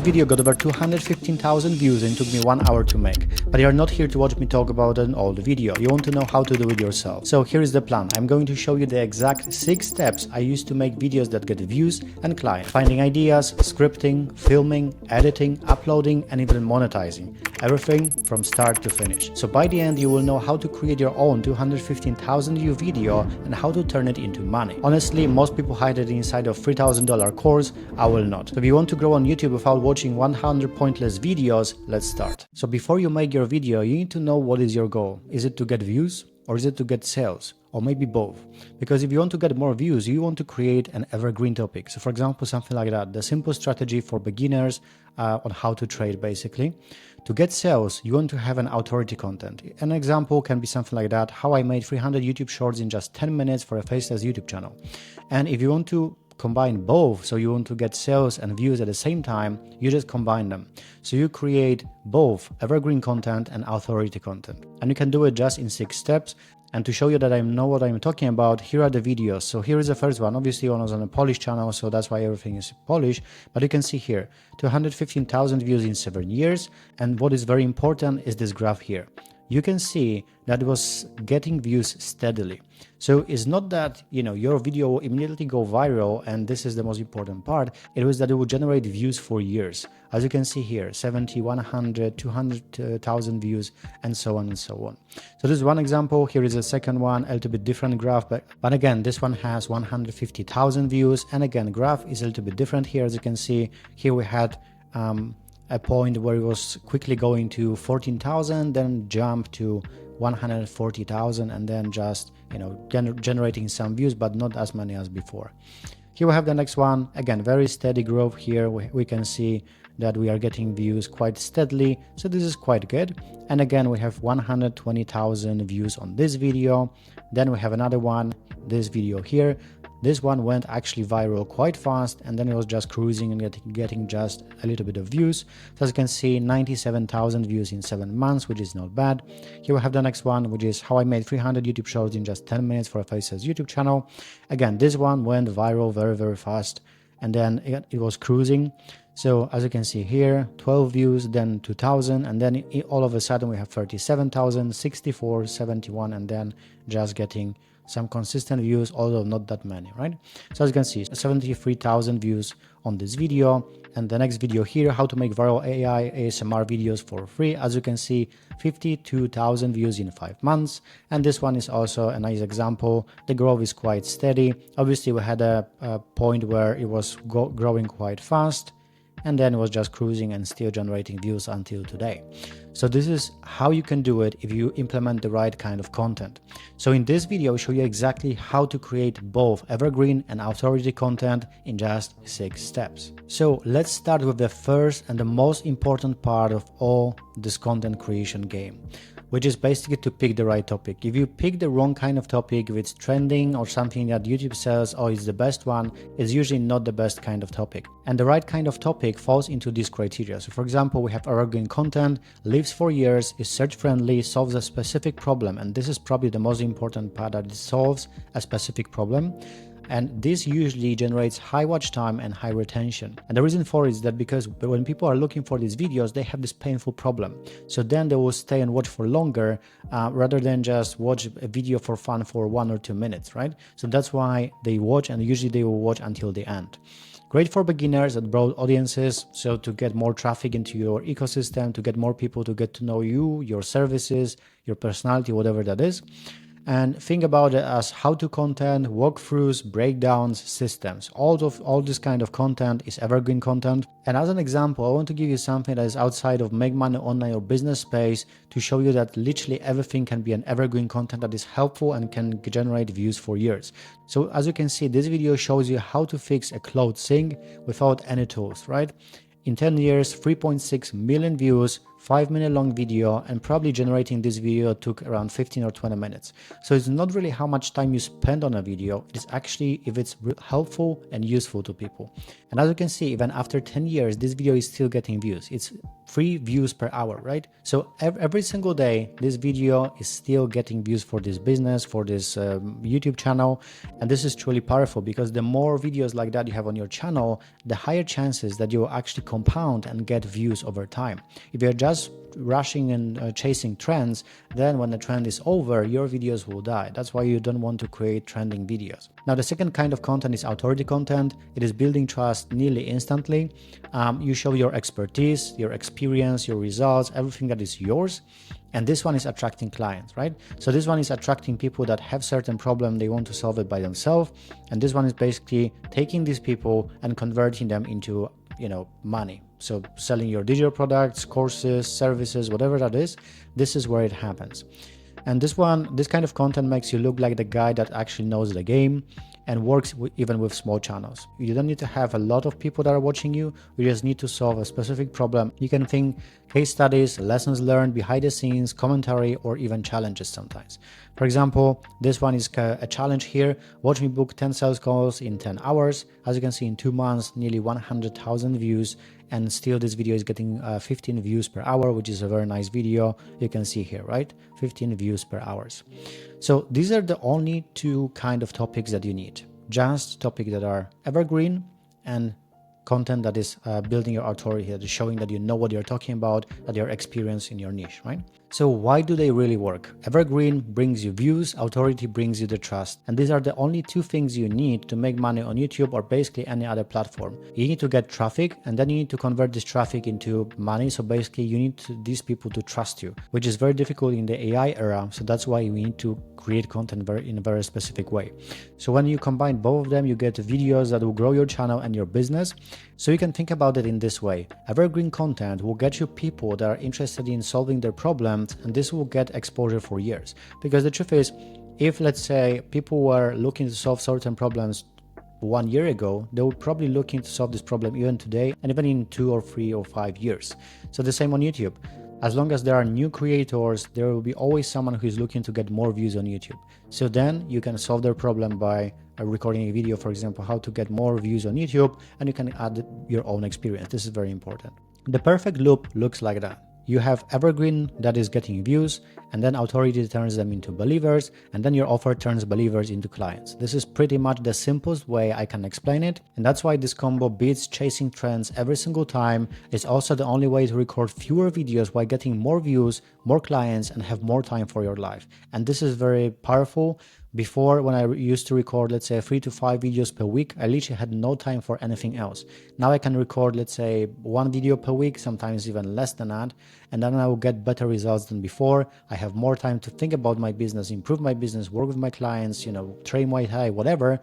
This video got over 215,000 views and took me 1 hour to make. But you're not here to watch me talk about an old video. You want to know how to do it yourself. So here is the plan. I'm going to show you the exact 6 steps I use to make videos that get views and clients. Finding ideas, scripting, filming, editing, uploading, and even monetizing. Everything from start to finish. So by the end, you will know how to create your own 215,000 view video and how to turn it into money. Honestly, most people hide it inside of $3,000 course. I will not. So if you want to grow on YouTube without watching 100 pointless videos, let's start. So before you make your video, you need to know what is your goal. Is it to get views or is it to get sales? Or maybe both. Because if you want to get more views, you want to create an evergreen topic. So for example, something like that, the simple strategy for beginners on how to trade basically. To get sales, you want to have an authority content. An example can be something like that, how I made 300 YouTube shorts in just 10 minutes for a faceless YouTube channel. And if you want to combine both, so you want to get sales and views at the same time, you just combine them. So you create both evergreen content and authority content. And you can do it just in 6 steps. And to show you that I know what I'm talking about, here are the videos. So here is the first one. Obviously one was on a Polish channel, so that's why everything is Polish. But you can see here, 215,000 views in 7 years. And what is very important is this graph here. You can see that it was getting views steadily. So it's not that, your video will immediately go viral, and this is the most important part. It was that it would generate views for years. As you can see here, 70, 100, 200,000 views, and so on and so on. So this is one example. Here is a second one, a little bit different graph, but again, this one has 150,000 views. And again, graph is a little bit different here. As you can see, here we had a point where it was quickly going to 14,000, then jump to 140,000, and then just generating some views, but not as many as before. Here we have the next one. Again, very steady growth here. We can see that we are getting views quite steadily, so this is quite good. And again, we have 120,000 views on this video. Then we have another one, this video here. This one went actually viral quite fast, and then it was just cruising and getting just a little bit of views. So as you can see, 97,000 views in 7 months, which is not bad. Here we have the next one, which is how I made 300 YouTube shorts in just 10 minutes for a faceless YouTube channel. Again, this one went viral very, very fast, and then it was cruising. So as you can see here, 12 views, then 2,000, and then all of a sudden we have 37,000, 64, 71, and then just getting some consistent views, although not that many, right? So as you can see, 73,000 views on this video. And the next video here, how to make viral AI ASMR videos for free. As you can see, 52,000 views in 5 months. And this one is also a nice example. The growth is quite steady. Obviously, we had a point where it was growing quite fast, and then it was just cruising and still generating views until today. So this is how you can do it if you implement the right kind of content. So in this video, I'll show you exactly how to create both evergreen and authority content in just 6 steps. So let's start with the first and the most important part of all this content creation game, which is basically to pick the right topic. If you pick the wrong kind of topic, if it's trending or something that YouTube says, oh, it's the best one, it's usually not the best kind of topic. And the right kind of topic falls into these criteria. So for example, we have evergreen content, lives for years, is search friendly, solves a specific problem. And this is probably the most important part, that it solves a specific problem. And this usually generates high watch time and high retention. And the reason for it is that because when people are looking for these videos, they have this painful problem. So then they will stay and watch for longer rather than just watch a video for fun for 1 or 2 minutes, right? So that's why they watch, and usually they will watch until the end. Great for beginners and broad audiences, so to get more traffic into your ecosystem, to get more people to get to know you, your services, your personality, whatever that is. And think about it as how-to content, walkthroughs, breakdowns, systems. All this kind of content is evergreen content. And as an example, I want to give you something that is outside of make money online or business space to show you that literally everything can be an evergreen content that is helpful and can generate views for years. So as you can see, this video shows you how to fix a cloud sink without any tools, right? In 10 years, 3.6 million views, 5-minute long video, and probably generating this video took around 15 or 20 minutes. So it's not really how much time you spend on a video, it's actually if it's helpful and useful to people. And as you can see, even after 10 years, this video is still getting views. It's 3 views per hour, right? So every single day, this video is still getting views for this business, for this YouTube channel. And this is truly powerful, because the more videos like that you have on your channel, the higher chances that you will actually compound and get views over time. If you're just rushing and chasing trends, then when the trend is over, your videos will die. That's why you don't want to create trending videos. Now, the second kind of content is authority content. It is building trust nearly instantly. You show your expertise, your experience, your results, everything that is yours. And this one is attracting clients, right? So this one is attracting people that have certain problem, they want to solve it by themselves. And this one is basically taking these people and converting them into, money. So selling your digital products, courses, services, whatever that is, this is where it happens. And this kind of content makes you look like the guy that actually knows the game and works even with small channels. You don't need to have a lot of people that are watching you. You just need to solve a specific problem. You can think case studies, lessons learned, behind the scenes, commentary, or even challenges sometimes. For example, this one is a challenge here. Watch me book 10 sales calls in 10 hours. As you can see, in 2 months, nearly 100,000 views. And still this video is getting 15 views per hour, which is a very nice video. You can see here, right? 15 views per hour. So these are the only 2 kind of topics that you need. Just topics that are evergreen and content that is building your authority, that is showing that you know what you're talking about, that you're experienced in your niche, right? So why do they really work? Evergreen brings you views, authority brings you the trust. And these are the only 2 things you need to make money on YouTube or basically any other platform. You need to get traffic, and then you need to convert this traffic into money. So basically you need these people to trust you, which is very difficult in the AI era. So that's why we need to create content in a very specific way. So when you combine both of them, you get videos that will grow your channel and your business. So you can think about it in this way. Evergreen content will get you people that are interested in solving their problems, and this will get exposure for years. Because the truth is, if let's say people were looking to solve certain problems 1 year ago, they will probably looking to solve this problem even today and even in 2 or 3 or 5 years. So the same on YouTube. As long as there are new creators, there will be always someone who is looking to get more views on YouTube. So then you can solve their problem by recording a video, for example, how to get more views on YouTube, and you can add your own experience. This is very important. The perfect loop looks like that. You have evergreen that is getting views, and then authority turns them into believers, and then your offer turns believers into clients. This is pretty much the simplest way I can explain it, and that's why this combo beats chasing trends every single time. It's also the only way to record fewer videos while getting more views, more clients, and have more time for your life. And this is very powerful. Before, when I used to record, let's say 3 to 5 videos per week, I literally had no time for anything else. Now I can record, let's say 1 video per week, sometimes even less than that, and then I will get better results than before. I have more time to think about my business, improve my business, work with my clients, train Muay Thai, whatever,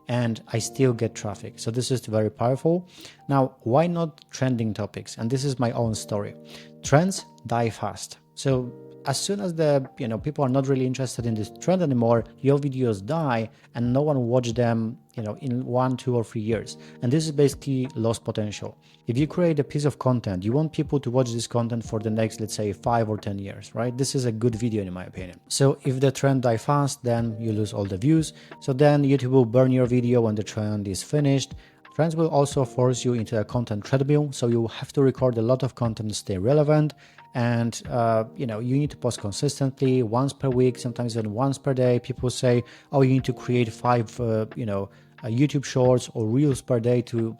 and I still get traffic. So this is very powerful. Now, why not trending topics? And this is my own story. Trends die fast. So as soon as the people are not really interested in this trend anymore, your videos die and no one watch them in 1, 2 or 3 years. And this is basically lost potential. If you create a piece of content, you want people to watch this content for the next, let's say 5 or 10 years, right? This is a good video in my opinion. So if the trend die fast, then you lose all the views. So then YouTube will burn your video when the trend is finished. Trends will also force you into a content treadmill, so you have to record a lot of content to stay relevant, and you need to post consistently, once per week, sometimes even once per day. People say, oh, you need to create 5 YouTube shorts or reels per day to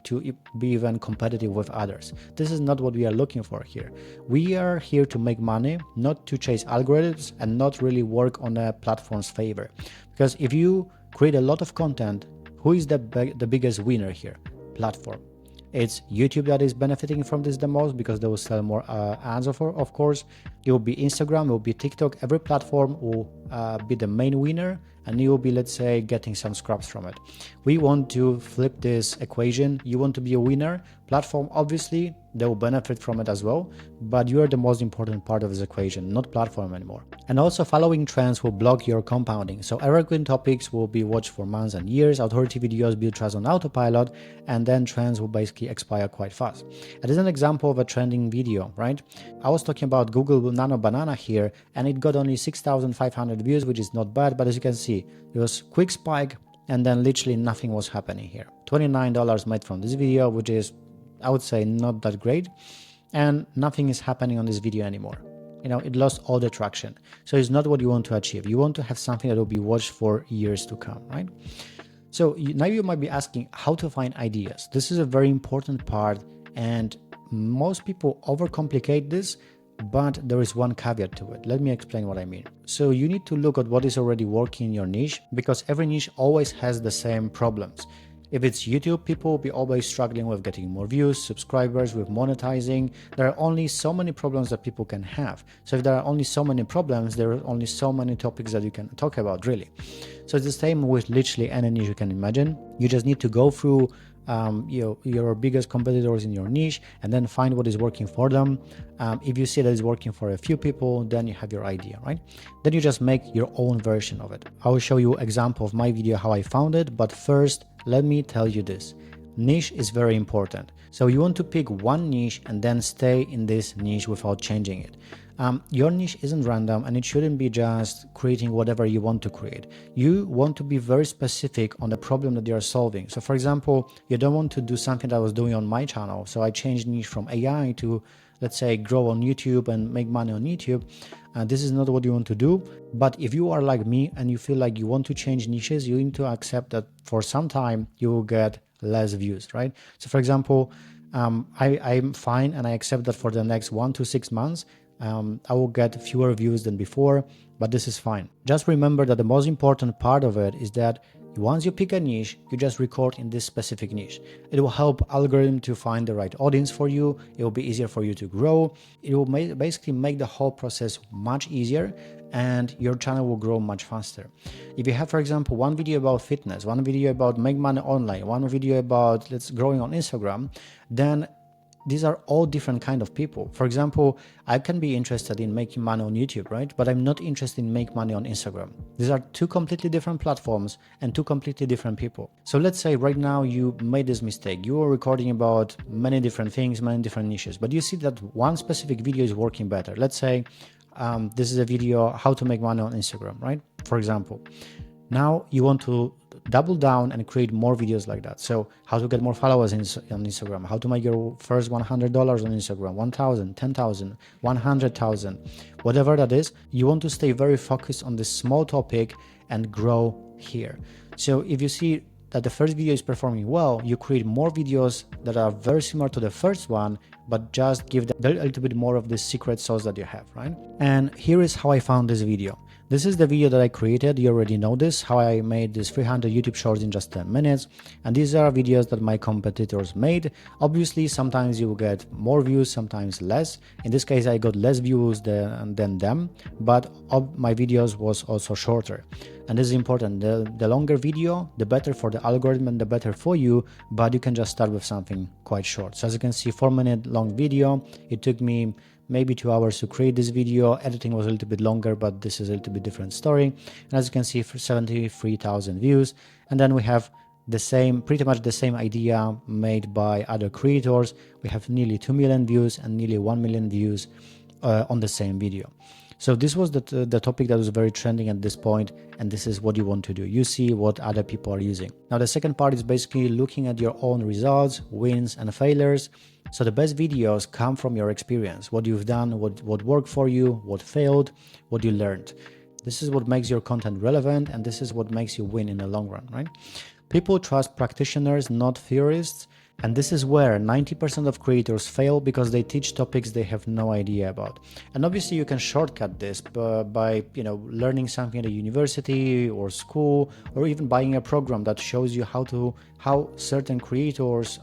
be even competitive with others. This is not what we are looking for here. We are here to make money, not to chase algorithms and not really work on a platform's favor. Because if you create a lot of content, who is the biggest winner here? Platform. It's YouTube that is benefiting from this the most, because they will sell more ads, of course. It will be Instagram, it will be TikTok. Every platform will be the main winner, and you will be, let's say, getting some scraps from it. We want to flip this equation. You want to be a winner. Platform, obviously, they will benefit from it as well, but you are the most important part of this equation, not platform anymore. And also following trends will block your compounding. So evergreen topics will be watched for months and years, authority videos build trust on autopilot, and then trends will basically expire quite fast. It is an example of a trending video, right? I was talking about Google Nano Banana here, and it got only 6,500 views, which is not bad, but as you can see, it was quick spike, and then literally nothing was happening here. $29 made from this video, which is, I would say, not that great, and nothing is happening on this video anymore. It lost all the traction. So it's not what you want to achieve. You want to have something that will be watched for years to come, right? So now you might be asking how to find ideas. This is a very important part, and most people overcomplicate this, but there is one caveat to it. Let me explain what I mean. So you need to look at what is already working in your niche, because every niche always has the same problems. If it's YouTube, people will be always struggling with getting more views, subscribers, with monetizing. There are only so many problems that people can have. So if there are only so many problems, there are only so many topics that you can talk about, really. So it's the same with literally any niche you can imagine. You just need to go through your biggest competitors in your niche and then find what is working for them. If you see that it's working for a few people, then you have your idea, right? Then you just make your own version of it. I will show you an example of my video how I found it, but first let me tell you this. Niche is very important. So you want to pick one niche and then stay in this niche without changing it. Your niche isn't random, and it shouldn't be just creating whatever you want to create. You want to be very specific on the problem that you are solving. So for example, you don't want to do something that I was doing on my channel. So I changed niche from AI to, let's say, grow on YouTube and make money on YouTube. This is not what you want to do. But if you are like me and you feel like you want to change niches, you need to accept that for some time you will get less views, right? So for example, I'm fine and I accept that for the next 1 to 6 months, I will get fewer views than before, but this is fine. Just remember that the most important part of it is that once you pick a niche, you just record in this specific niche. It will help algorithm to find the right audience for you. It will be easier for you to grow. It will basically make the whole process much easier, and your channel will grow much faster. If you have, for example, one video about fitness, one video about make money online, one video about growing on Instagram, then these are all different kind of people. For example, I can be interested in making money on YouTube, right? But I'm not interested in make money on Instagram. These are two completely different platforms and two completely different people. So let's say right now you made this mistake. You are recording about many different things, many different niches, but you see that one specific video is working better. Let's say this is a video how to make money on Instagram, right? For example, now you want to double down and create more videos like that. So how to get more followers on Instagram, how to make your first $100 on Instagram, 1,000, 10,000, 100,000, whatever that is. You want to stay very focused on this small topic and grow here. So if you see that the first video is performing well, you create more videos that are very similar to the first one, but just give them a little bit more of the secret sauce that you have, right? And here is how I found this video. This is the video that I created. You already know this, how I made this 300 YouTube shorts in just 10 minutes. And these are videos that my competitors made. Obviously, sometimes you will get more views, sometimes less. In this case, I got less views than them, but my videos was also shorter. And this is important. The longer video, the better for the algorithm and the better for you, but you can just start with something quite short. So as you can see, 4-minute long video. It took me maybe 2 hours to create this video. Editing was a little bit longer, but this is a little bit different story. And as you can see, for 73,000 views. And then we have pretty much the same idea made by other creators. We have nearly 2 million views and nearly 1 million views on the same video. So this was the topic that was very trending at this point, and this is what you want to do. You see what other people are using. Now the second part is basically looking at your own results, wins and failures. So the best videos come from your experience, what you've done, what worked for you, what failed, what you learned. This is what makes your content relevant, and this is what makes you win in the long run, right? People trust practitioners, not theorists. And this is where 90% of creators fail, because they teach topics they have no idea about. And obviously you can shortcut this by learning something at a university or school, or even buying a program that shows you how certain creators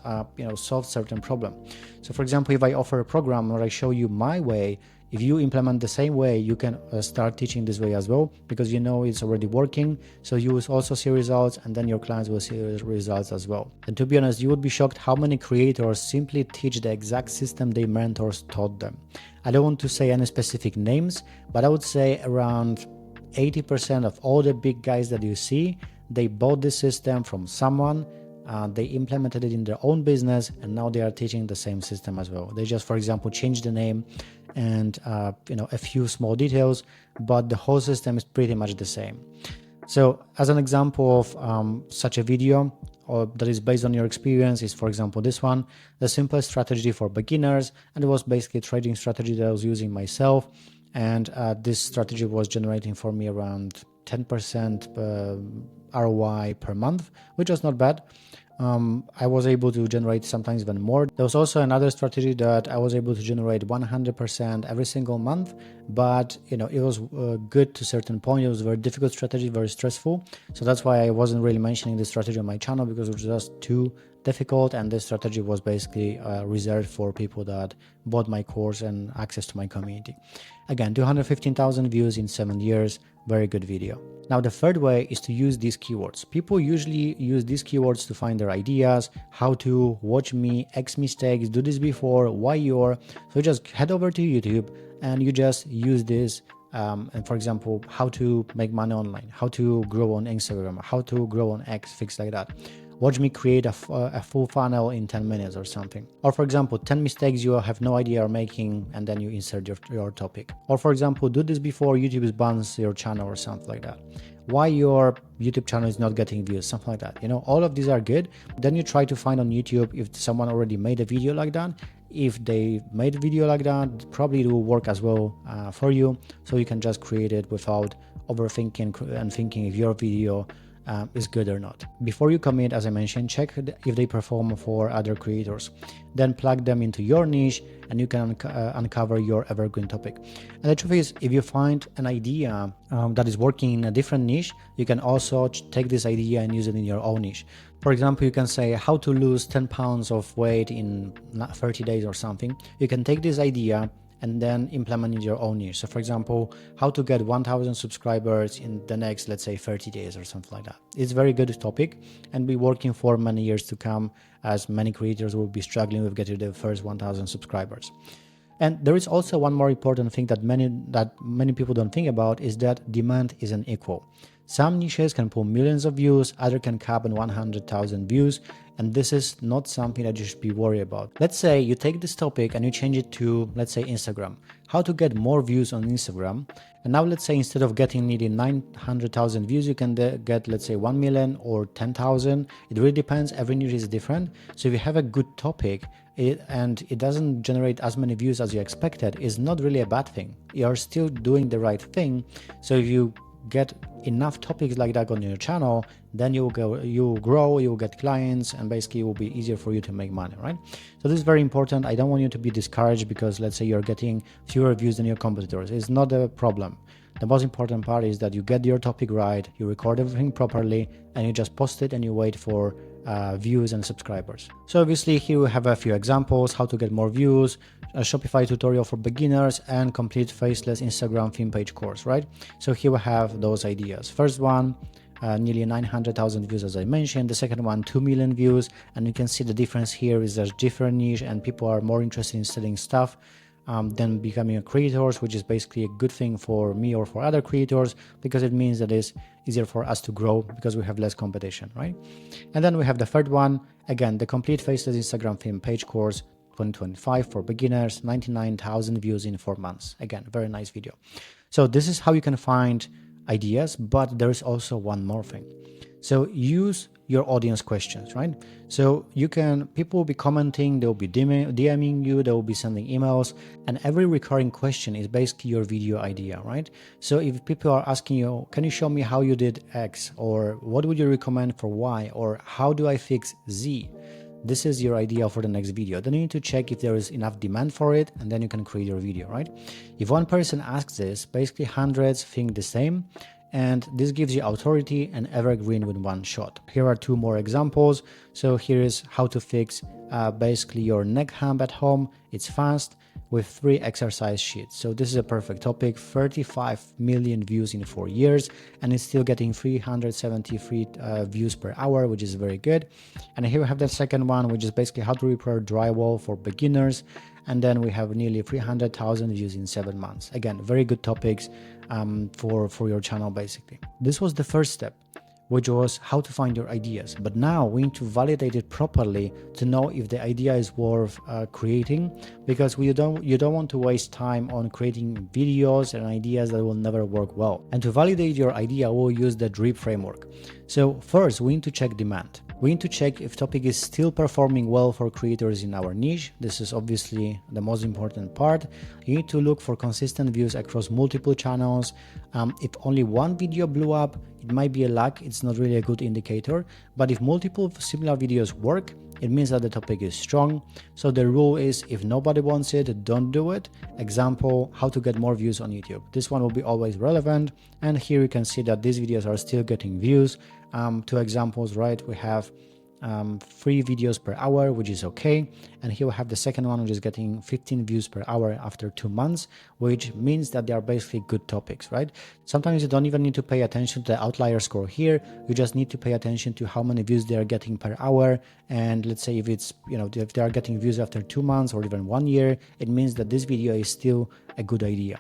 solve certain problem. So for example, if I offer a program where I show you my way, If you implement the same way, you can start teaching this way as well, because you know it's already working. So you will also see results, and then your clients will see results as well. And to be honest, you would be shocked how many creators simply teach the exact system their mentors taught them. I don't want to say any specific names, but I would say around 80% of all the big guys that you see, they bought this system from someone, they implemented it in their own business, and now they are teaching the same system as well. They just, for example, changed the name and a few small details, but the whole system is pretty much the same. So as an example of such a video that is based on your experience is, for example, this one, the simplest strategy for beginners, and it was basically a trading strategy that I was using myself, and this strategy was generating for me around 10% ROI per month, which was not bad. I was able to generate sometimes even more. There was also another strategy that I was able to generate 100% every single month, but it was good to a certain point. It was a very difficult strategy, very stressful. So that's why I wasn't really mentioning this strategy on my channel, because it was just too difficult, and this strategy was basically reserved for people that bought my course and access to my community. Again, 215,000 views in 7 years, very good video. Now the third way is to use these keywords. People usually use these keywords to find their ideas, how to, watch me, X mistakes, do this before, why you're. So just head over to YouTube and you just use this. And for example, how to make money online, how to grow on Instagram, how to grow on X, things like that. Watch me create a full funnel in 10 minutes or something. Or for example, 10 mistakes you have no idea are making, and then you insert your topic. Or for example, do this before YouTube bans your channel or something like that. Why your YouTube channel is not getting views, something like that. All of these are good. Then you try to find on YouTube if someone already made a video like that. If they made a video like that, probably it will work as well for you. So you can just create it without overthinking and thinking if your video is good or not. Before you commit, as I mentioned, check if they perform for other creators. Then plug them into your niche and you can uncover your evergreen topic. And the truth is, if you find an idea that is working in a different niche, you can also take this idea and use it in your own niche. For example, you can say how to lose 10 pounds of weight in 30 days or something. You can take this idea and then implement in your own niche. So for example, how to get 1,000 subscribers in the next, let's say 30 days or something like that. It's a very good topic and be working for many years to come, as many creators will be struggling with getting the first 1,000 subscribers. And there is also one more important thing that many people don't think about, is that demand isn't equal. Some niches can pull millions of views, other can cap on 100,000 views, and this is not something that you should be worried about. Let's say you take this topic and you change it to, let's say, Instagram. How to get more views on Instagram. And now let's say instead of getting nearly 900,000 views, you can get, let's say, 1 million or 10,000. It really depends. Every niche is different. So if you have a good topic and it doesn't generate as many views as you expected, it's not really a bad thing. You're still doing the right thing. So if you get enough topics like that on your channel, then you'll grow, you'll get clients, and basically it will be easier for you to make money, right? So this is very important. I don't want you to be discouraged because, let's say, you're getting fewer views than your competitors. It's not a problem. The most important part is that you get your topic right, you record everything properly, and you just post it and you wait for views and subscribers. So obviously here we have a few examples: how to get more views, a Shopify tutorial for beginners, and complete faceless Instagram theme page course, right? So here we have those ideas. First one, nearly 900,000 views, as I mentioned. The second one, 2 million views, and you can see the difference here is there's different niche and people are more interested in selling stuff than becoming a creators, which is basically a good thing for me or for other creators, because it means that it's easier for us to grow because we have less competition, right? And then we have the third one, again, the complete faceless Instagram theme page course 2025 for beginners, 99,000 views in 4 months. Again, very nice video. So this is how you can find ideas, but there is also one more thing. So use your audience questions, right? So people will be commenting, they'll be DMing you, they'll be sending emails, and every recurring question is basically your video idea, right? So if people are asking you, can you show me how you did X, or what would you recommend for Y, or how do I fix Z? This is your idea for the next video. Then you need to check if there is enough demand for it, and then you can create your video, right? If one person asks this, basically hundreds think the same, and this gives you authority and evergreen with one shot. Here are two more examples. So here is how to fix basically your neck hump at home. It's fast with 3 exercise sheets. So this is a perfect topic, 35 million views in 4 years, and it's still getting 373 views per hour, which is very good. And here we have the second one, which is basically how to repair drywall for beginners. And then we have nearly 300,000 views in 7 months. Again, very good topics for your channel basically. This was the first step, which was how to find your ideas. But now we need to validate it properly to know if the idea is worth creating, because you don't want to waste time on creating videos and ideas that will never work well. And to validate your idea, we'll use the drip framework. So first, we need to check demand. We need to check if topic is still performing well for creators in our niche. This is obviously the most important part. You need to look for consistent views across multiple channels. If only one video blew up, it might be a luck. It's not really a good indicator. But if multiple similar videos work, it means that the topic is strong. So the rule is, if nobody wants it, don't do it. Example, how to get more views on YouTube. This one will be always relevant. And here you can see that these videos are still getting views. 2 examples, right? We have 3 videos per hour, which is okay. And here we have the second one, which is getting 15 views per hour after 2 months, which means that they are basically good topics, right? Sometimes you don't even need to pay attention to the outlier score here. You just need to pay attention to how many views they are getting per hour. And let's say if it's, if they are getting views after 2 months or even 1 year, it means that this video is still a good idea.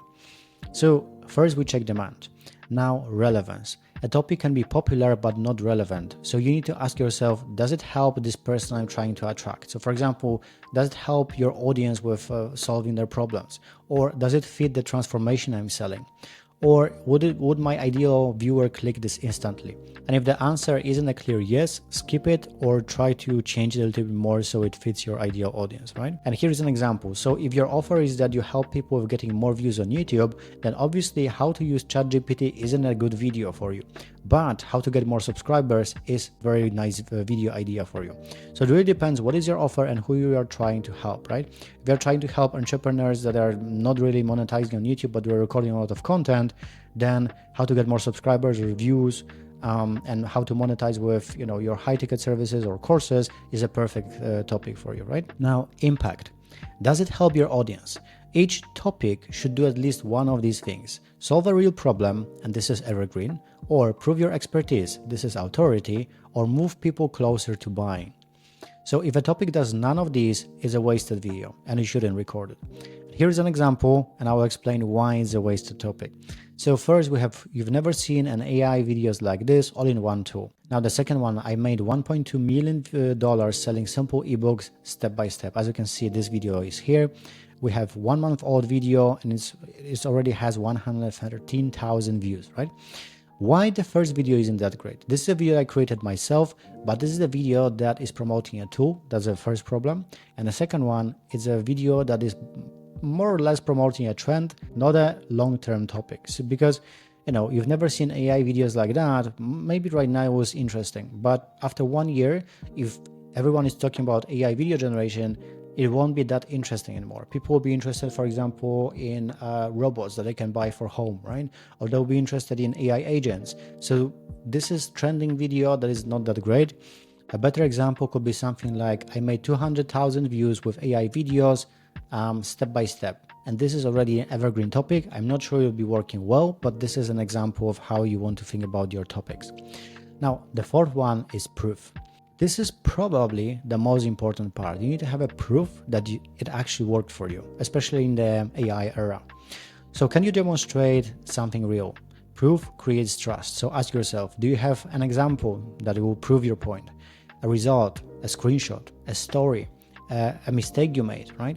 So first we check demand. Now relevance. A topic can be popular but not relevant. So you need to ask yourself, does it help this person I'm trying to attract? So for example, does it help your audience with solving their problems? Or does it fit the transformation I'm selling? Or would my ideal viewer click this instantly? And if the answer isn't a clear yes, skip it or try to change it a little bit more so it fits your ideal audience, right? And here's an example. So if your offer is that you help people with getting more views on YouTube, then obviously how to use ChatGPT isn't a good video for you. But how to get more subscribers is very nice video idea for you. So it really depends what is your offer and who you are trying to help, right? If you're trying to help entrepreneurs that are not really monetizing on YouTube, but we're recording a lot of content, then how to get more subscribers or views, and how to monetize with your high ticket services or courses is a perfect topic for you, right? Now, impact. Does it help your audience? Each topic should do at least one of these things. Solve a real problem, and this is evergreen, or prove your expertise, this is authority, or move people closer to buying. So if a topic does none of these, it's a wasted video and you shouldn't record it. Here's an example and I will explain why it's a wasted topic. So first you've never seen an AI videos like this all in one tool. Now the second one, I made $1.2 million selling simple ebooks step by step. As you can see, this video is here. We have 1 month old video and it already has 113,000 views, right? Why the first video isn't that great? This is a video I created myself, but this is a video that is promoting a tool. That's the first problem. And the second one is a video that is more or less promoting a trend, not a long-term topic. So because you've never seen AI videos like that, maybe right now it was interesting. But after 1 year, if everyone is talking about AI video generation, it won't be that interesting anymore. People will be interested, for example, in robots that they can buy for home, right? Or they'll be interested in AI agents. So this is trending video that is not that great. A better example could be something like I made 200,000 views with AI videos step by step. And this is already an evergreen topic. I'm not sure it'll be working well, but this is an example of how you want to think about your topics. Now, the fourth one is proof. This is probably the most important part. You need to have a proof that it actually worked for you, especially in the AI era. So can you demonstrate something real? Proof creates trust. So ask yourself, do you have an example that will prove your point? A result, a screenshot, a story, a mistake you made, right?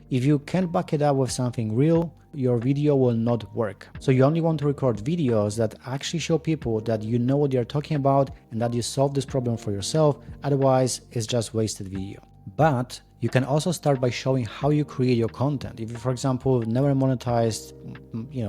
If you can't back it up with something real, your video will not work. So you only want to record videos that actually show people that you know what you're talking about and that you solve this problem for yourself. Otherwise, it's just wasted video. But you can also start by showing how you create your content. If you, for example, never monetized,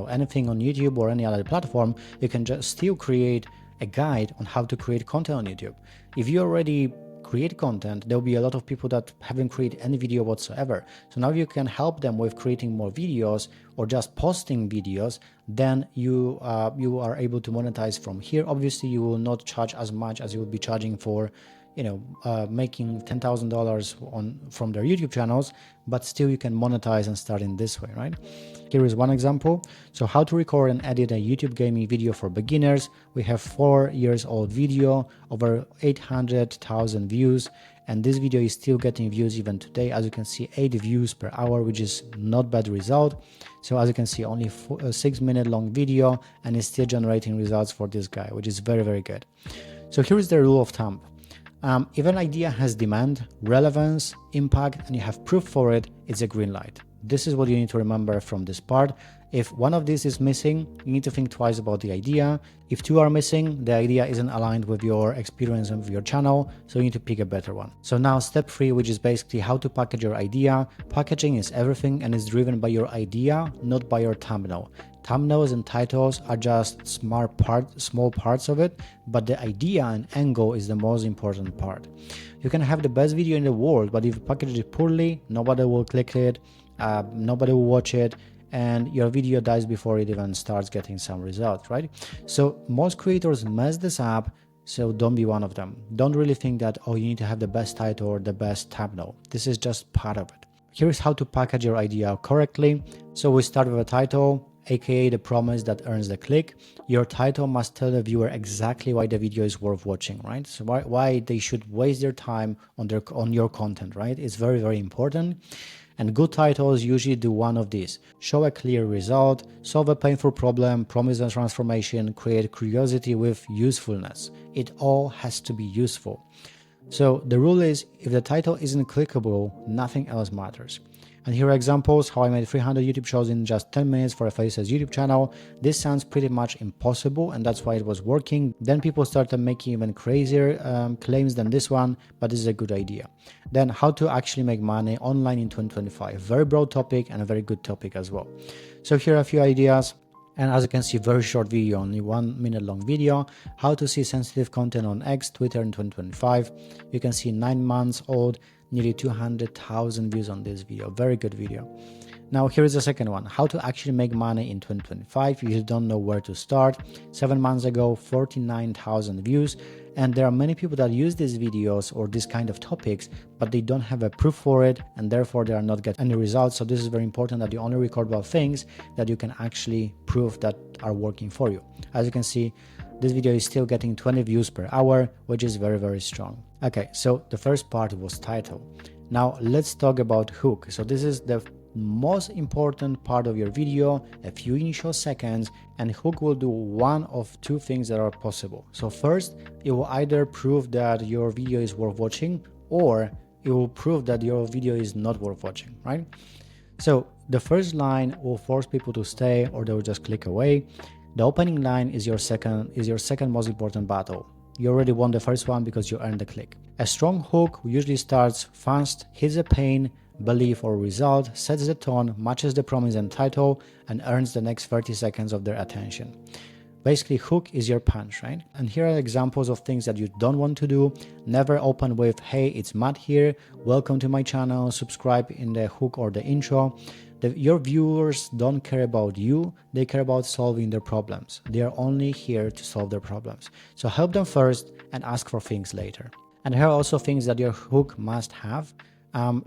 anything on YouTube or any other platform, you can just still create a guide on how to create content on YouTube. If you already create content, there will be a lot of people that haven't created any video whatsoever. So now you can help them with creating more videos or just posting videos. Then you are able to monetize from here. Obviously, you will not charge as much as you will be charging for making $10,000 from their YouTube channels, but still you can monetize and start in this way, right? Here is one example. So how to record and edit a YouTube gaming video for beginners. We have 4 years old video, over 800,000 views, and this video is still getting views even today. As you can see, 8 views per hour, which is not bad result. So as you can see, only a 6-minute long video, and it's still generating results for this guy, which is very, very good. So here is the rule of thumb. If an idea has demand, relevance, impact, and you have proof for it, it's a green light. This is what you need to remember from this part. If one of these is missing, you need to think twice about the idea. If 2 are missing, the idea isn't aligned with your experience and with your channel, so you need to pick a better one. So now step 3, which is basically how to package your idea. Packaging is everything and is driven by your idea, not by your thumbnail. Thumbnails and titles are just small parts of it, but the idea and angle is the most important part. You can have the best video in the world, but if you package it poorly, nobody will click it, nobody will watch it, and your video dies before it even starts getting some results, right? So most creators mess this up, so don't be one of them. Don't really think that, oh, you need to have the best title or the best thumbnail. This is just part of it. Here's how to package your idea correctly. So we start with a title, aka the promise that earns the click. Your title must tell the viewer exactly why the video is worth watching, right? So why they should waste their time on your content, right? It's very, very important. And good titles usually do one of these: show a clear result, solve a painful problem, promise a transformation, create curiosity with usefulness. It all has to be useful. So the rule is, if the title isn't clickable, nothing else matters. And here are examples how I made 300 YouTube shows in just 10 minutes for a faceless YouTube channel. This sounds pretty much impossible, and that's why it was working. Then people started making even crazier claims than this one, but this is a good idea. Then how to actually make money online in 2025. Very broad topic and a very good topic as well. So here are a few ideas. And as you can see, very short video, only 1 minute long video. How to see sensitive content on X, Twitter in 2025. You can see 9 months old, nearly 200,000 views on this video. Very good video. Now here is the second one. How to actually make money in 2025. You don't know where to start. 7 months ago, 49,000 views. And there are many people that use these videos or this kind of topics, but they don't have a proof for it, and therefore they are not getting any results. So this is very important that you only record about things that you can actually prove that are working for you. As you can see, this video is still getting 20 views per hour, which is very, very strong. Okay, so the first part was title. Now let's talk about hook. So this is the most important part of your video, a few initial seconds, and hook will do one of 2 things that are possible. So first, it will either prove that your video is worth watching, or it will prove that your video is not worth watching, right? So the first line will force people to stay, or they will just click away. The opening line is your second most important battle. You already won the first one because you earned the click. A strong hook usually starts fast, hits a pain, belief or result, sets the tone, matches the promise and title, and earns the next 30 seconds of their attention. Basically, hook is your punch, right? And here are examples of things that you don't want to do. Never open with, hey, it's Matt here, welcome to my channel, subscribe in the hook or the intro. Your viewers don't care about you, they care about solving their problems. They are only here to solve their problems. So help them first and ask for things later. And here are also things that your hook must have.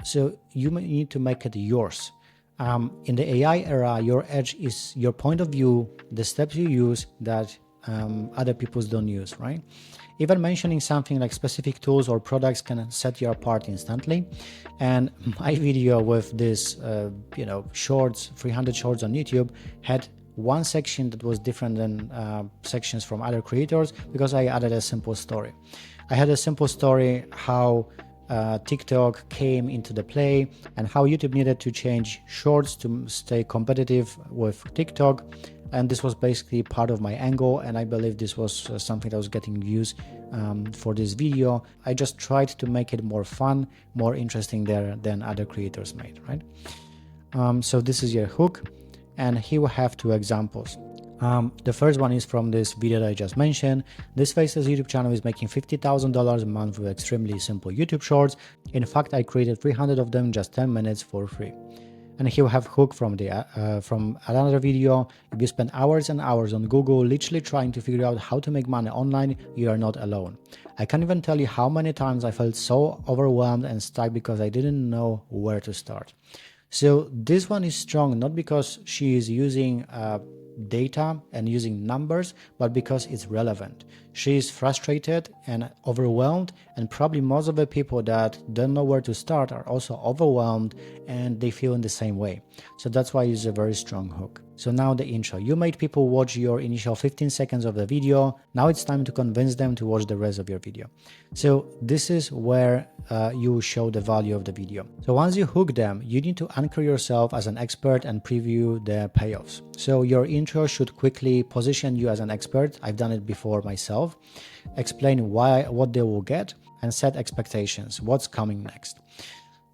So you need to make it yours. In the AI era, your edge is your point of view, the steps you use that other people don't use, right? Even mentioning something like specific tools or products can set you apart instantly. And my video with this, shorts, 300 shorts on YouTube had one section that was different than sections from other creators because I added a simple story. I had a simple story how TikTok came into the play and how YouTube needed to change shorts to stay competitive with TikTok. And this was basically part of my angle, and I believe this was something that was getting views for this video. I just tried to make it more fun, more interesting there than other creators made, right? So this is your hook, and here we have two examples. The first one is from this video that I just mentioned. This faceless YouTube channel is making $50,000 a month with extremely simple YouTube shorts. In fact, I created 300 of them in just 10 minutes for free. And here we have hook from another video. If you spend hours and hours on Google literally trying to figure out how to make money online, you are not alone. I can't even tell you how many times I felt so overwhelmed and stuck because I didn't know where to start. So this one is strong not because she is using data and using numbers, but because it's relevant. She is frustrated and overwhelmed, and probably most of the people that don't know where to start are also overwhelmed and they feel in the same way. So that's why it's a very strong hook. So now the intro. You made people watch your initial 15 seconds of the video. Now it's time to convince them to watch the rest of your video. So this is where you show the value of the video. So once you hook them, you need to anchor yourself as an expert and preview the payoffs. So your intro should quickly position you as an expert. I've done it before myself. Explain what they will get and set expectations. What's coming next?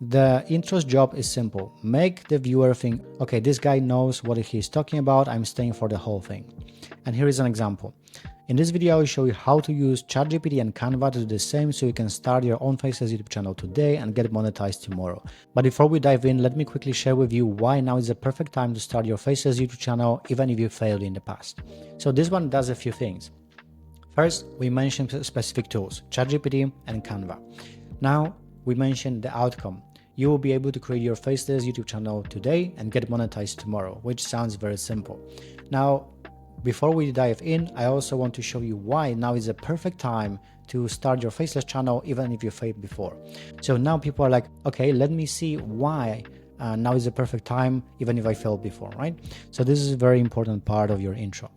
The intro's job is simple. Make the viewer think, okay, this guy knows what he's talking about. I'm staying for the whole thing. And here is an example. In this video, I will show you how to use ChatGPT and Canva to do the same so you can start your own faceless YouTube channel today and get monetized tomorrow. But before we dive in, let me quickly share with you why now is the perfect time to start your faceless YouTube channel, even if you failed in the past. So this one does a few things. First, we mentioned specific tools, ChatGPT and Canva. Now, we mentioned the outcome. You will be able to create your faceless YouTube channel today and get monetized tomorrow, which sounds very simple. Now, before we dive in, I also want to show you why now is the perfect time to start your faceless channel, even if you failed before. So now people are like, okay, let me see why now is the perfect time, even if I failed before, right? So this is a very important part of your intro.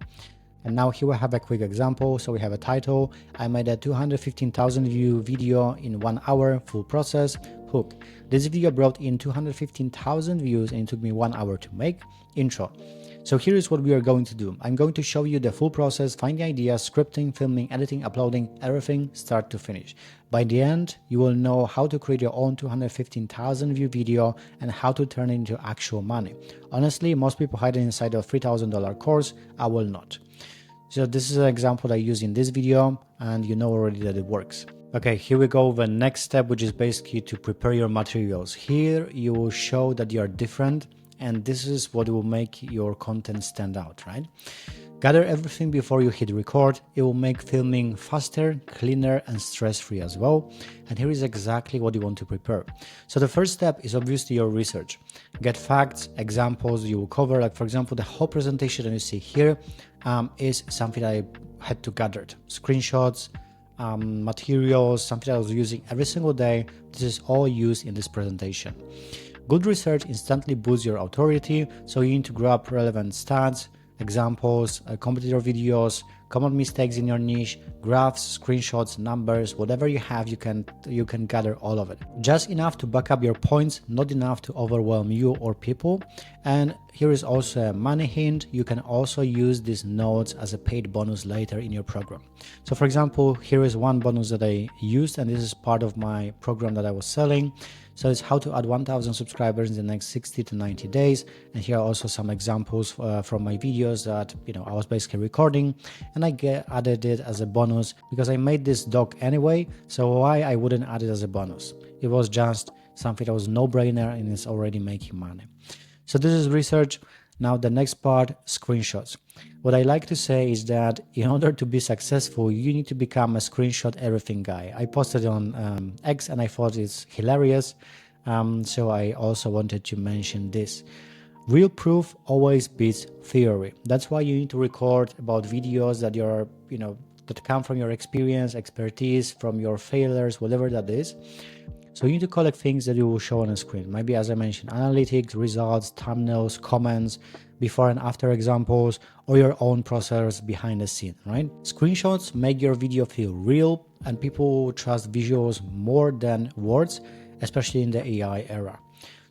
And now here we have a quick example. So we have a title. I made a 215,000 view video in 1 hour, full process, hook. This video brought in 215,000 views and it took me 1 hour to make. Intro. So here is what we are going to do. I'm going to show you the full process, finding ideas, scripting, filming, editing, uploading, everything start to finish. By the end, you will know how to create your own 215,000 view video and how to turn it into actual money. Honestly, most people hide it inside a $3,000 course. I will not. So this is an example I use in this video and you know already that it works. Okay, here we go. The next step, which is basically to prepare your materials. Here you will show that you are different and this is what will make your content stand out, right? Gather everything before you hit record. It will make filming faster, cleaner, and stress-free as well. And here is exactly what you want to prepare. So the first step is obviously your research. Get facts, examples you will cover. Like for example, the whole presentation that you see here is something I had to gather. Screenshots, materials, something I was using every single day. This is all used in this presentation. Good research instantly boosts your authority, so you need to grab relevant stats, examples, competitor videos, common mistakes in your niche, graphs, screenshots, numbers, whatever you have, you can gather all of it. Just enough to back up your points, not enough to overwhelm you or people. And here is also a money hint. You can also use these notes as a paid bonus later in your program. So for example, here is one bonus that I used, and this is part of my program that I was selling. So it's how to add 1,000 subscribers in the next 60 to 90 days. And here are also some examples from my videos that I was basically recording, and I added it as a bonus because I made this doc anyway. So why I wouldn't add it as a bonus? It was just something that was no-brainer and it's already making money. So this is research. Now the next part, screenshots. What I like to say is that in order to be successful, you need to become a screenshot everything guy. I posted on X and I thought it's hilarious. So I also wanted to mention this. Real proof always beats theory. That's why you need to record about videos that you're, that come from your experience, expertise, from your failures, whatever that is. So you need to collect things that you will show on a screen. Maybe, as I mentioned, analytics, results, thumbnails, comments, before and after examples, or your own process behind the scene, right? Screenshots make your video feel real, and people trust visuals more than words, especially in the AI era.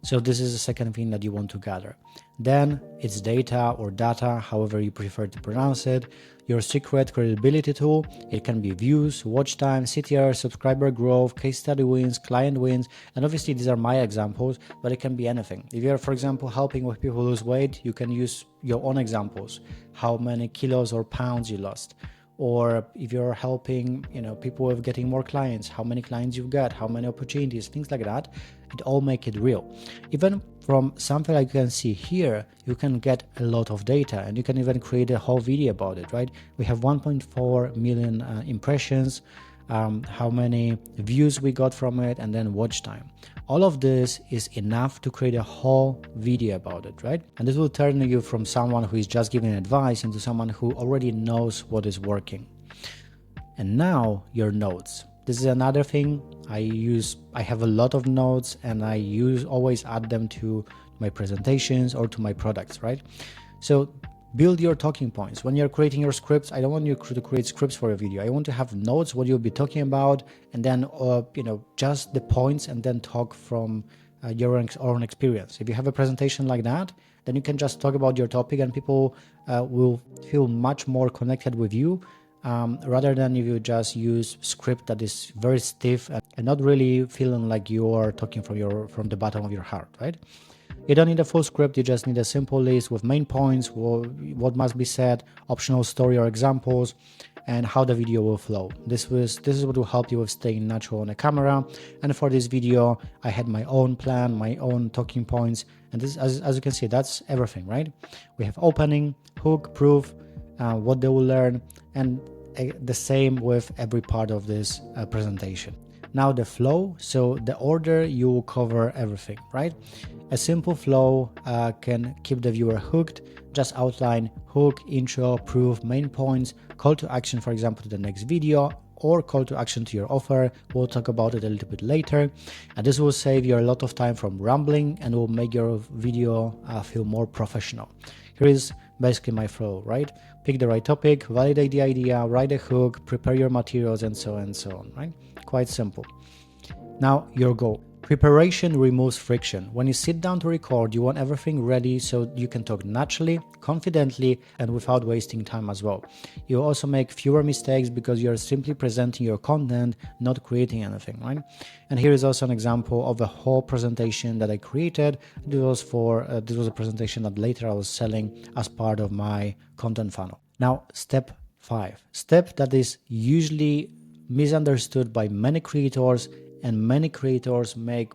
So this is the second thing that you want to gather. Then it's data or data, however you prefer to pronounce it. your secret credibility tool. It can be views, watch time, CTR, subscriber growth, case study wins, client wins, and obviously these are my examples, but it can be anything. If you're, for example, helping with people lose weight, you can use your own examples, how many kilos or pounds you lost. Or if you're helping, people with getting more clients, how many clients you've got, how many opportunities, things like that, it all make it real. Even from something like you can see here, you can get a lot of data, and you can even create a whole video about it, right? We have 1.4 million impressions, how many views we got from it, and then watch time. All of this is enough to create a whole video about it, right? And this will turn you from someone who is just giving advice into someone who already knows what is working. And now your notes. This is another thing I have a lot of notes, and I always add them to my presentations or to my products, right? So build your talking points. When you're creating your scripts, I don't want you to create scripts for a video. I want to have notes, what you'll be talking about, and then just the points, and then talk from your own experience. If you have a presentation like that, then you can just talk about your topic, and people will feel much more connected with you, rather than if you just use script that is very stiff and not really feeling like you're talking from the bottom of your heart, right? You don't need a full script, you just need a simple list with main points, what must be said, optional story or examples, and how the video will flow. This is what will help you with staying natural on the camera. And for this video, I had my own plan, my own talking points, and this, as you can see, that's everything, right? We have opening, hook, proof, what they will learn, and the same with every part of this presentation. Now the flow, so the order, you will cover everything, right? A simple flow can keep the viewer hooked. Just outline hook, intro, proof, main points, call to action, for example, to the next video, or call to action to your offer. We'll talk about it a little bit later. And this will save you a lot of time from rambling and will make your video feel more professional. Here is basically my flow, right? Pick the right topic, validate the idea, write a hook, prepare your materials, and so on and so on, right? Quite simple. Now your goal. Preparation removes friction. When you sit down to record, you want everything ready so you can talk naturally, confidently, and without wasting time as well. You also make fewer mistakes because you're simply presenting your content, not creating anything, right? And here is also an example of a whole presentation that I created. This was a presentation that later I was selling as part of my content funnel. Now, step 5. Step that is usually misunderstood by many creators, and many creators make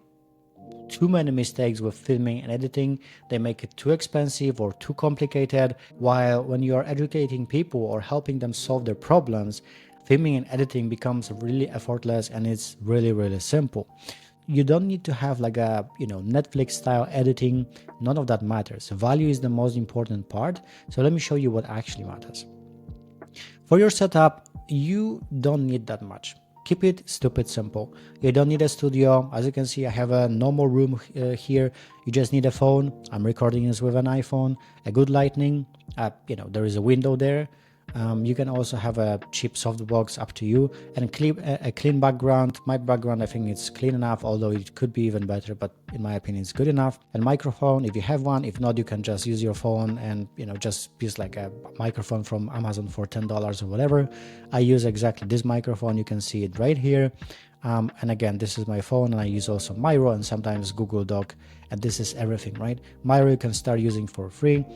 too many mistakes with filming and editing. They make it too expensive or too complicated, while when you are educating people or helping them solve their problems, filming and editing becomes really effortless, and it's really, really simple. You don't need to have like a Netflix style editing. None of that matters. Value is the most important part. So let me show you what actually matters. For your setup, you don't need that much. Keep it stupid simple. You don't need a studio. As you can see, I have a normal room here. You just need a phone. I'm recording this with an iPhone, a good lighting. There is a window there. You can also have a cheap softbox, up to you, and a clean background. My background, I think it's clean enough, although it could be even better, but in my opinion, it's good enough. And microphone, if you have one. If not, you can just use your phone and just use like a microphone from Amazon for $10 or whatever. I use exactly this microphone. You can see it right here. And again, this is my phone, and I use also Miro and sometimes Google Doc, and this is everything, right? Miro you can start using for free.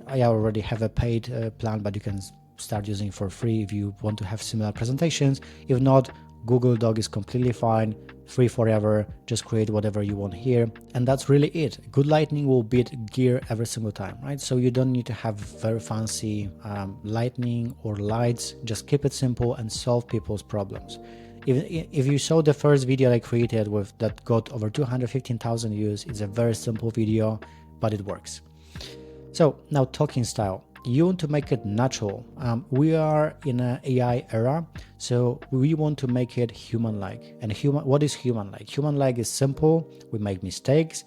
I already have a paid plan, but you can start using for free if you want to have similar presentations. If not, Google Doc is completely fine, free forever. Just create whatever you want here, and that's really it. Good lighting will beat gear every single time, right? So you don't need to have very fancy lighting or lights. Just keep it simple and solve people's problems. If you saw the first video I created that got over 215,000 views, it's a very simple video, but it works. So now talking style. You want to make it natural. We are in an AI era, so we want to make it human-like. And what is human-like? Human-like is simple. We make mistakes.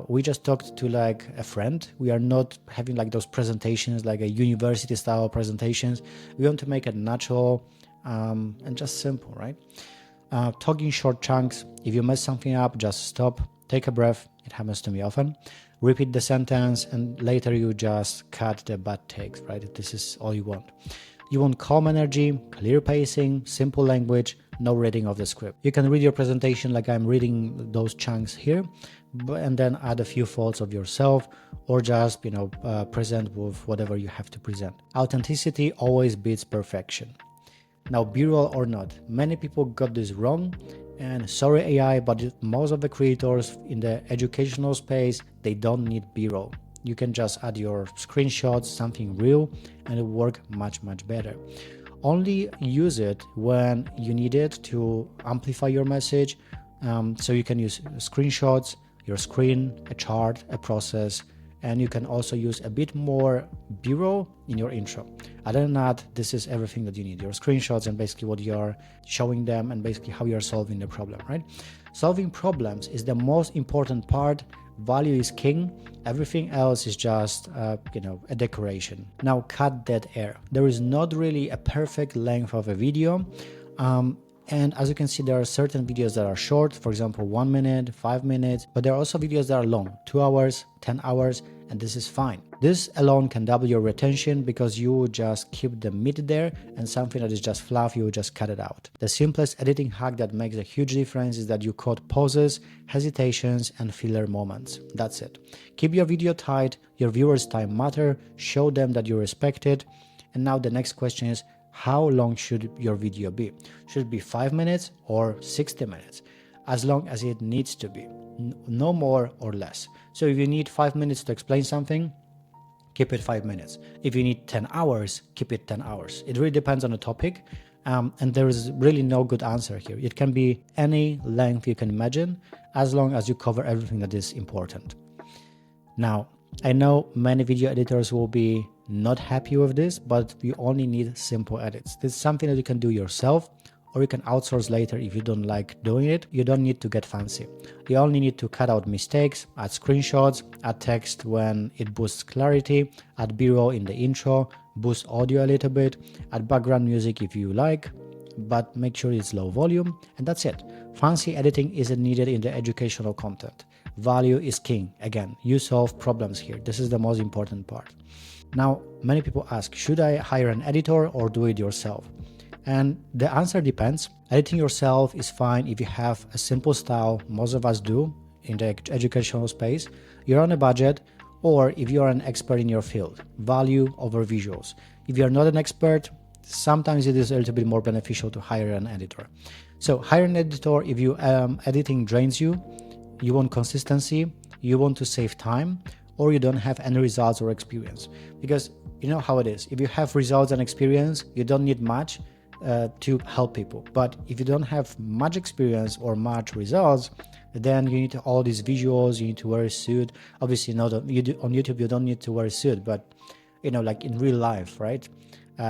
We just talked to like a friend. We are not having like those presentations, like a university-style presentations. We want to make it natural and just simple, right? Talking short chunks. If you mess something up, just stop, take a breath. It happens to me often. Repeat the sentence, and later you just cut the bad takes, right? This is all you want. You want calm energy, clear pacing, simple language, no reading of the script. You can read your presentation like I'm reading those chunks here, and then add a few thoughts of yourself, or just present with whatever you have to present. Authenticity always beats perfection. Now, B-roll or not, many people got this wrong, and sorry AI, but most of the creators in the educational space, they don't need B-roll. You can just add your screenshots, something real, and it will work much better. Only use it when you need it to amplify your message. So you can use screenshots, your screen, a chart, a process, and you can also use a bit more B-roll in your intro. Other than that, this is everything that you need, your screenshots and basically what you're showing them and basically how you're solving the problem, right? Solving problems is the most important part. Value is king. Everything else is just a decoration. Now cut dead air. There is not really a perfect length of a video. And as you can see, there are certain videos that are short, for example, 1 minute, 5 minutes, but there are also videos that are long, 2 hours, 10 hours, and this is fine. This alone can double your retention because you will just keep the meat there, and something that is just fluff, you will just cut it out. The simplest editing hack that makes a huge difference is that you cut pauses, hesitations, and filler moments. That's it. Keep your video tight, your viewers' time matter, show them that you respect it. And now the next question is, how long should your video be? Should it be 5 minutes or 60 minutes? As long as it needs to be, no more or less. So if you need 5 minutes to explain something, keep it 5 minutes. If you need 10 hours, keep it 10 hours. It really depends on the topic, and there is really no good answer here. It can be any length you can imagine, as long as you cover everything that is important. Now, I know many video editors will be not happy with this, but you only need simple edits. This is something that you can do yourself, or you can outsource later if you don't like doing it. You don't need to get fancy. You only need to cut out mistakes, add screenshots, add text when it boosts clarity, add B-roll in the intro, boost audio a little bit, add background music if you like, but make sure it's low volume, and that's it. Fancy editing isn't needed in the educational content. Value is king. Again, you solve problems here. This is the most important part. Now, many people ask, should I hire an editor or do it yourself? And the answer depends. Editing yourself is fine if you have a simple style, most of us do in the educational space, you're on a budget, or if you are an expert in your field. Value over visuals. If you're not an expert, sometimes it is a little bit more beneficial to hire an editor. So hire an editor if editing drains you, you want consistency, you want to save time, or you don't have any results or experience. Because you know how it is. If you have results and experience, you don't need much to help people. But if you don't have much experience or much results, then you need all these visuals, you need to wear a suit. Obviously, not on YouTube, you don't need to wear a suit, but like in real life, right?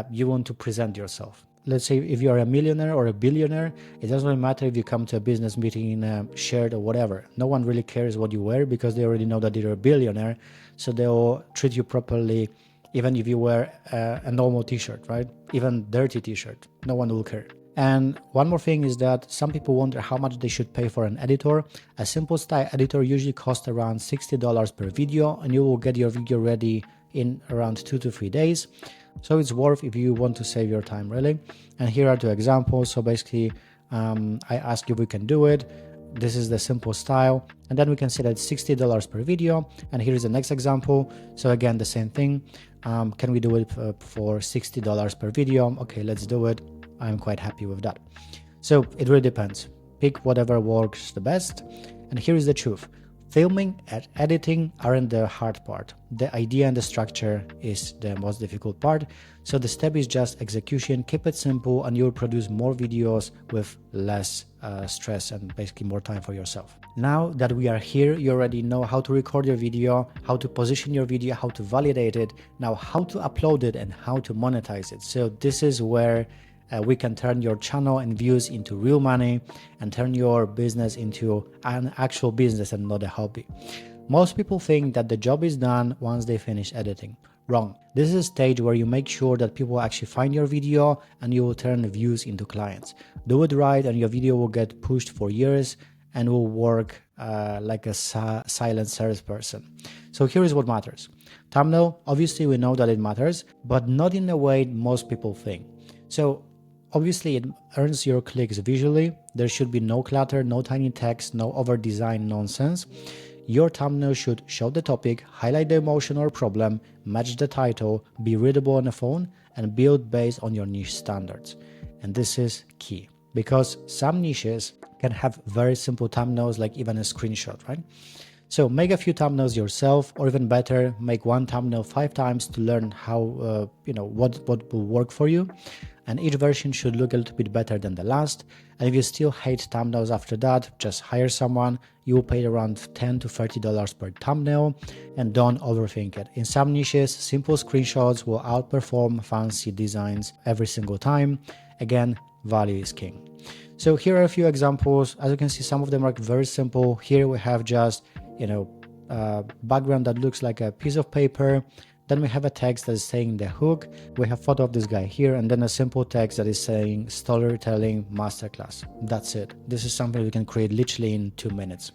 You want to present yourself. Let's say if you're a millionaire or a billionaire, it doesn't really matter if you come to a business meeting in a shirt or whatever. No one really cares what you wear because they already know that you're a billionaire. So they'll treat you properly, even if you wear a normal t-shirt, right? Even dirty t-shirt, no one will care. And one more thing is that some people wonder how much they should pay for an editor. A simple style editor usually costs around $60 per video, and you will get your video ready in around 2 to 3 days. So it's worth if you want to save your time, really. And here are 2 examples. So basically, I ask if we can do it. This is the simple style. And then we can see that it's $60 per video. And here's the next example. So again, the same thing. Can we do it for $60 per video? Okay, let's do it. I'm quite happy with that. So it really depends. Pick whatever works the best. And here is the truth. Filming and editing aren't the hard part. The idea and the structure is the most difficult part. So the step is just execution. Keep it simple and you'll produce more videos with less stress and basically more time for yourself. Now that we are here, you already know how to record your video, how to position your video, how to validate it, now how to upload it and how to monetize it. So this is where we can turn your channel and views into real money and turn your business into an actual business and not a hobby. Most people think that the job is done once they finish editing. Wrong. This is a stage where you make sure that people actually find your video and you will turn views into clients. Do it right and your video will get pushed for years and will work like a silent salesperson. So here is what matters. Thumbnail, obviously we know that it matters, but not in the way most people think. So obviously it earns your clicks visually. There should be no clutter, no tiny text, no over-designed nonsense. Your thumbnail should show the topic, highlight the emotion or problem, match the title, be readable on a phone, and build based on your niche standards. And this is key, because some niches can have very simple thumbnails, like even a screenshot, right? So make a few thumbnails yourself, or even better, make one thumbnail 5 times to learn how, what will work for you. And each version should look a little bit better than the last. And if you still hate thumbnails after that, just hire someone. You will pay around $10 to $30 per thumbnail, and don't overthink it. In some niches, simple screenshots will outperform fancy designs every single time. Again, value is king. So here are a few examples. As you can see, some of them are very simple. Here we have just background that looks like a piece of paper. Then we have a text that is saying the hook. We have a photo of this guy here, and then a simple text that is saying storytelling masterclass. That's it. This is something we can create literally in 2 minutes.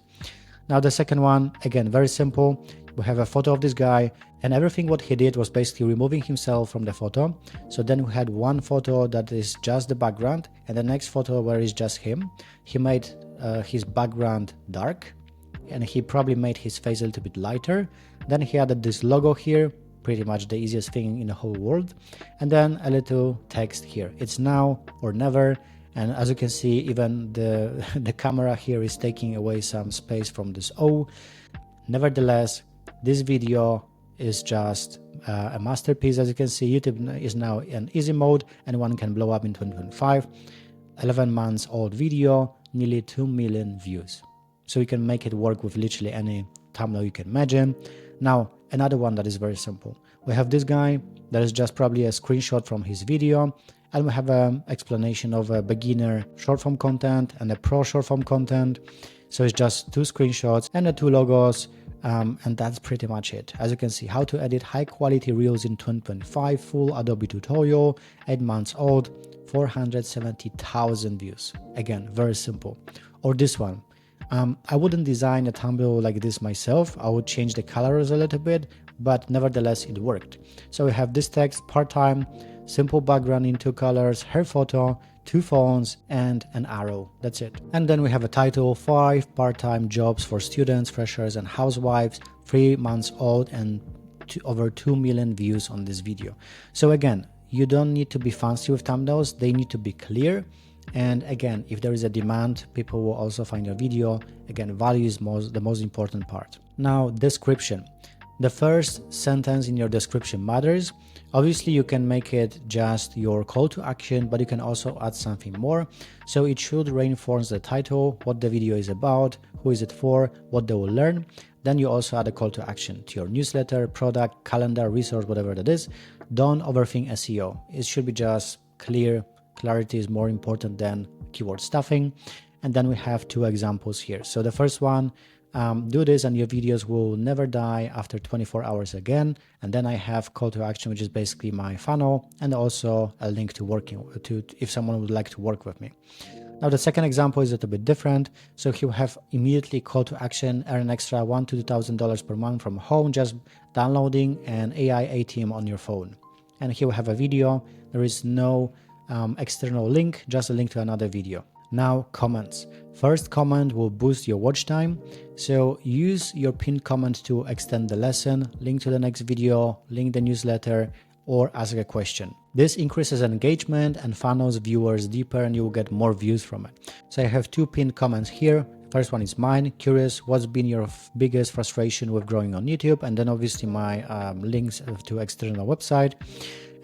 Now the second one, again, very simple. We have a photo of this guy, and everything what he did was basically removing himself from the photo. So then we had one photo that is just the background, and the next photo where it's just him. He made his background dark, and he probably made his face a little bit lighter. Then he added this logo here, pretty much the easiest thing in the whole world, and then a little text here. It's now or never. And as you can see, even the camera here is taking away some space from this O. Nevertheless, this video is just a masterpiece. As you can see, YouTube is now in easy mode, and one can blow up in 2025. 11 months old video, nearly 2 million views. So you can make it work with literally any thumbnail you can imagine. Now, another one that is very simple. We have this guy that is just probably a screenshot from his video, and we have an explanation of a beginner short form content and a pro short form content. So it's just 2 screenshots and the 2 logos, and that's pretty much it. As you can see, how to edit high quality reels in 2025, full Adobe tutorial, 8 months old, 470,000 views. Again, very simple. Or this one. I wouldn't design a thumbnail like this myself. I would change the colors a little bit, but nevertheless it worked. So we have this text, part-time, simple background in 2 colors, hair photo, 2 phones, and an arrow. That's it. And then we have a title, 5 part-time jobs for students, freshers, and housewives, 3 months old, and over 2 million views on this video. So again, you don't need to be fancy with thumbnails. They need to be clear. And again, if there is a demand, people will also find your video. Again, value is the most important part. Now, description. The first sentence in your description matters. Obviously, you can make it just your call to action, but you can also add something more. So it should reinforce the title, what the video is about, who is it for, what they will learn. Then you also add a call to action to your newsletter, product, calendar, resource, whatever that is. Don't overthink SEO. It should be just clear. Clarity is more important than keyword stuffing. And then we have 2 examples here. So the first one, do this and your videos will never die after 24 hours again. And then I have call to action, which is basically my funnel, and also a link to if someone would like to work with me. Now the second example is a little bit different. So you have immediately call to action, earn an extra $1,000 to $2,000 per month from home, just downloading an AI ATM on your phone. And here we have a video. There is no external link, just a link to another video. Now, comments. First comment will boost your watch time. So use your pinned comment to extend the lesson, link to the next video, link the newsletter, or ask a question. This increases engagement and funnels viewers deeper, and you will get more views from it. So I have 2 pinned comments here. First one is mine, curious, what's been your biggest frustration with growing on YouTube? And then obviously my links to external website.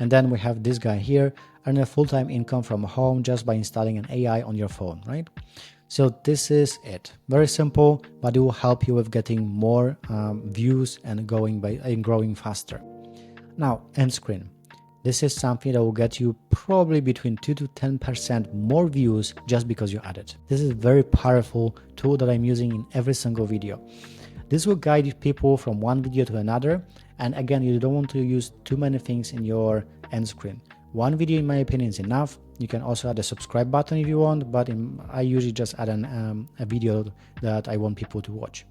And then we have this guy here, earn a full-time income from home just by installing an AI on your phone, right? So this is it. Very simple, but it will help you with getting more views and growing faster. Now, end screen. This is something that will get you probably between 2 to 10% more views just because you add it. This is a very powerful tool that I'm using in every single video. This will guide people from one video to another. And again, you don't want to use too many things in your end screen. One video, in my opinion, is enough. You can also add a subscribe button if you want, but I usually just add a video that I want people to watch.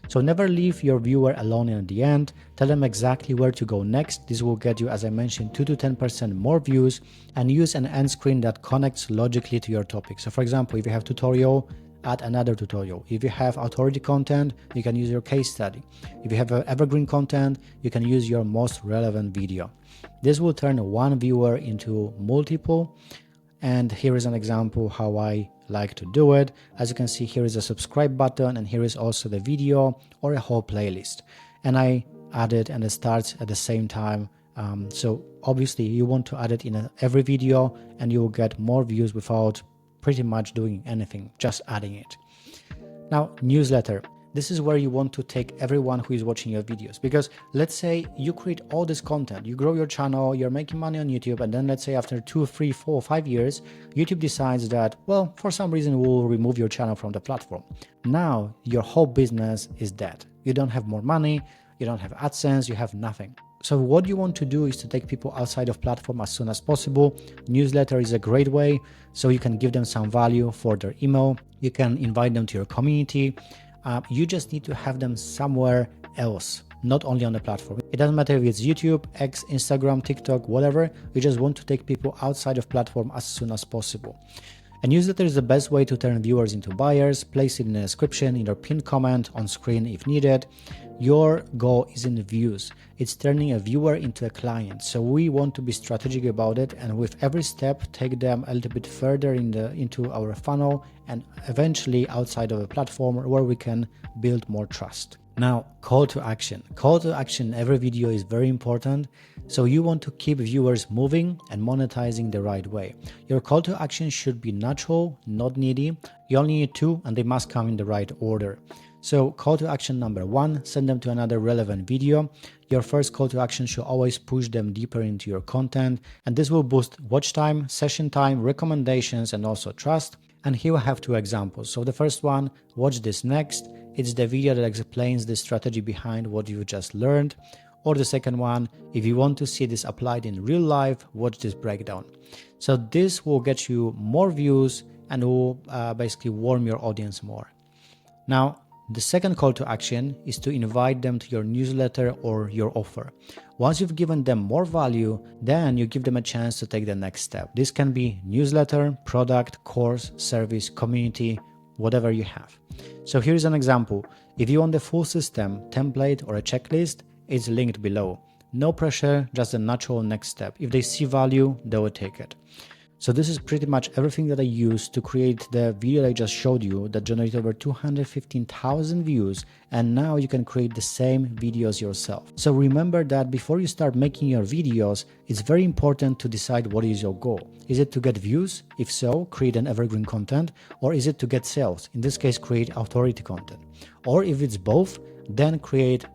So never leave your viewer alone at the end. Tell them exactly where to go next. This will get you, as I mentioned, 2 to 10% more views, and use an end screen that connects logically to your topic. So for example, if you have tutorial, add another tutorial. If you have authority content, you can use your case study. If you have evergreen content, you can use your most relevant video. This will turn one viewer into multiple. And here is an example how I like to do it. As you can see, here is a subscribe button, and here is also the video or a whole playlist. And I add it, and it starts at the same time. So obviously you want to add it in every video, and you will get more views without pretty much doing anything, just adding it. Now, newsletter. This is where you want to take everyone who is watching your videos, because let's say you create all this content, you grow your channel, you're making money on YouTube, and then let's say after 2, 3, 4, 5 years, YouTube decides that, well, for some reason we'll remove your channel from the platform. Now your whole business is dead. You don't have more money, you don't have AdSense, you have nothing. So what you want to do is to take people outside of platform as soon as possible. Newsletter is a great way, so you can give them some value for their email. You can invite them to your community. You just need to have them somewhere else, not only on the platform. It doesn't matter if it's YouTube, X, Instagram, TikTok, whatever. You just want to take people outside of platform as soon as possible. A newsletter is the best way to turn viewers into buyers. Place it in the description, in your pinned comment, on screen if needed. Your goal isn't views, it's turning a viewer into a client. So we want to be strategic about it, and with every step take them a little bit further into our funnel, and eventually outside of a platform where we can build more trust. Now, call to action. Call to action in every video is very important. So you want to keep viewers moving and monetizing the right way. Your call to action should be natural, not needy. You only need 2, and they must come in the right order. So call to action number 1, send them to another relevant video. Your first call to action should always push them deeper into your content, and this will boost watch time, session time, recommendations, and also trust. And here I have 2 examples. So the first one, watch this next. It's the video that explains the strategy behind what you just learned. Or the second one, if you want to see this applied in real life, watch this breakdown. So this will get you more views and will basically warm your audience more. Now, the second call to action is to invite them to your newsletter or your offer. Once you've given them more value, then you give them a chance to take the next step. This can be newsletter, product, course, service, community, whatever you have. So here's an example. If you want the full system, template, or a checklist, it's linked below. No pressure, just a natural next step. If they see value, they will take it. So this is pretty much everything that I used to create the video that I just showed you that generated over 215,000 views, and now you can create the same videos yourself. So remember that before you start making your videos, it's very important to decide what is your goal. Is it to get views? If so, create an evergreen content, or is it to get sales? In this case, create authority content. Or if it's both, then create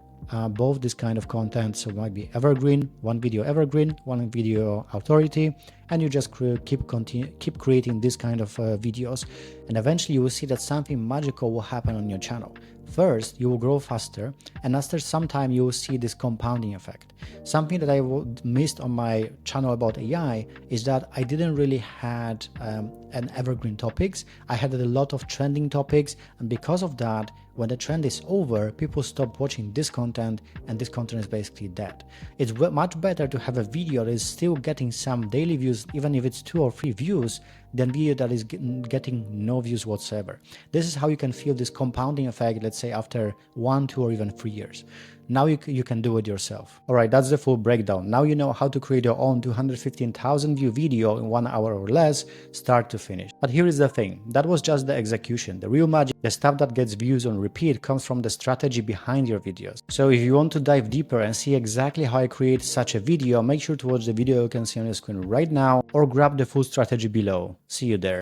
both this kind of content. So it might be evergreen, one video evergreen, one video authority, and you just keep creating this kind of videos, and eventually you will see that something magical will happen on your channel. First, you will grow faster, and after some time you will see this compounding effect. Something that I missed on my channel about AI is that I didn't really had an evergreen topics. I had a lot of trending topics, and because of that, when the trend is over, people stop watching this content, and this content is basically dead. It's much better to have a video that is still getting some daily views, even if it's 2 or 3 views, than video that is getting no views whatsoever. This is how you can feel this compounding effect, let's say after 1, 2, or even 3 years. Now you can do it yourself. All right, that's the full breakdown. Now you know how to create your own 215,000 view video in 1 hour or less, start to finish. But here is the thing, that was just the execution. The real magic, the stuff that gets views on repeat, comes from the strategy behind your videos. So if you want to dive deeper and see exactly how I create such a video, make sure to watch the video you can see on your screen right now, or grab the full strategy below. See you there.